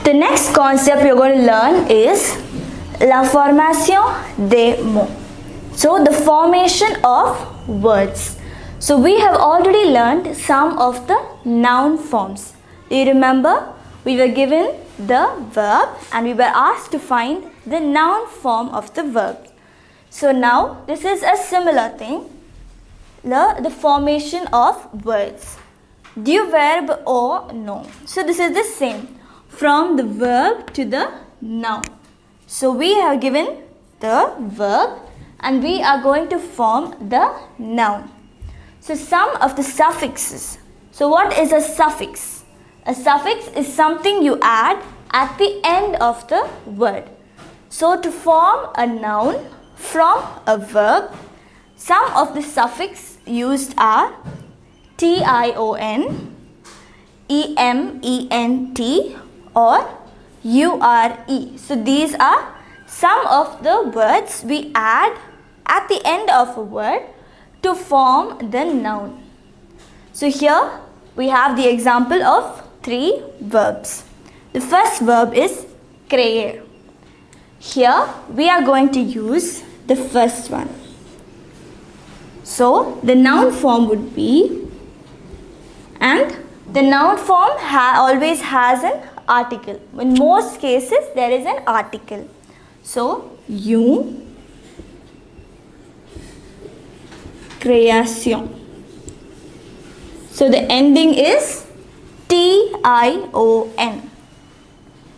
The next concept you're going to learn is la formation des mots. So the formation of words. So we have already learned some of the noun forms. Do you remember? We were given the verb and we were asked to find the noun form of the verb. So now this is a similar thing. The formation of words. Du verbe au nom. So this is the same. From the verb to the noun. So we have given the verb and we are going to form the noun. So some of the suffixes. So what is a suffix? A suffix is something you add at the end of the word. So to form a noun from a verb, some of the suffix used are tion, ement or ure. So these are some of the words we add at the end of a word to form the noun. So here we have the example of 3 verbs. The first verb is créer. Here we are going to use the first one. So the noun form would be, and the noun form always has an article. In most cases there is an article. So une création. So the ending is tion.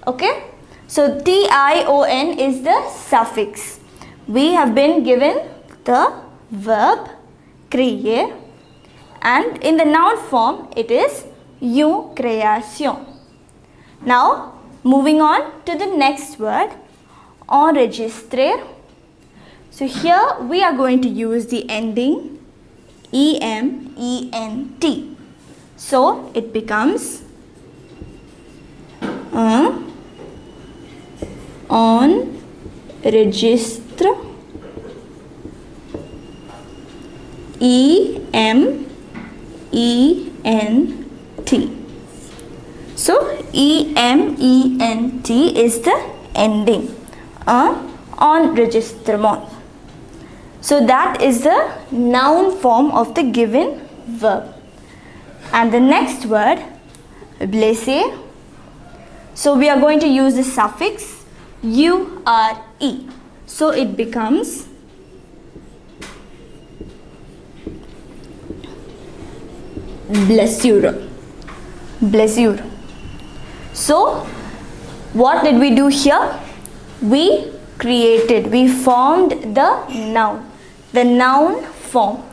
Okay? So tion is the suffix. We have been given the verb créer and in the noun form it is une création. Now moving on to the next word, enregistrer. So here we are going to use the ending ement. So it becomes enregistre, ement. So ement is the ending, enregistrement. So that is the noun form of the given verb. And the next word, blesser. So we are going to use the suffix ure. So it becomes blessure. Blessure. So what did we do here? We formed the noun form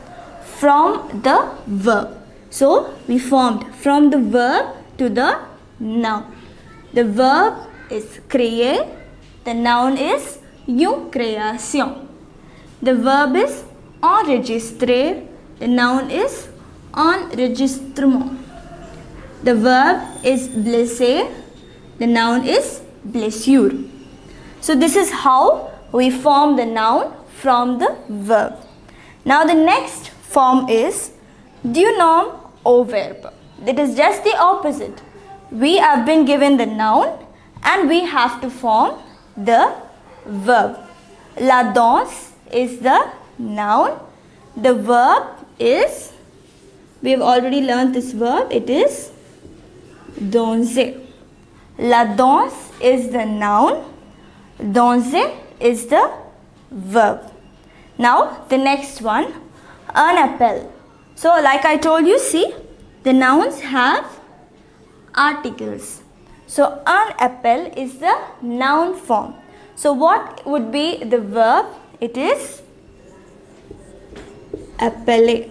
from the verb. So we formed from the verb to the noun. The verb is créer, the noun is une création. The verb is enregistrer, the noun is enregistrement. The verb is blesser, the noun is blessure. So this is how we form the noun from the verb. Now the next form is du nom au verbe. That is just the opposite. We have been given the noun and we have to form the verb. La danse is the noun. The verb is, we have already learned this verb, it is danser. La danse is the noun. Danser is the verb. Now the next one, un appel. So like I told you, see, the nouns have articles. So un appel is the noun form. So what would be the verb? It is appeler.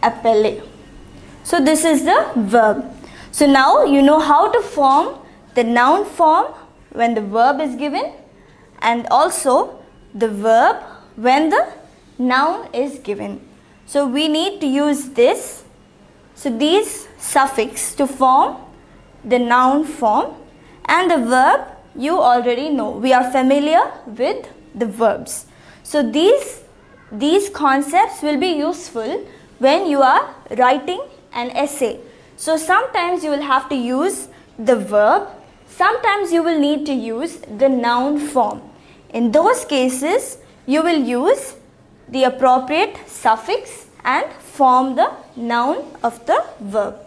Appeler. So this is the verb. So now you know how to form the noun form when the verb is given and also the verb when the noun is given. So we need to use this. So these suffix to form the noun form and the verb you already know. We are familiar with the verbs. So these concepts will be useful when you are writing an essay. So sometimes you will have to use the verb, sometimes you will need to use the noun form. In those cases, you will use the appropriate suffix and form the noun of the verb.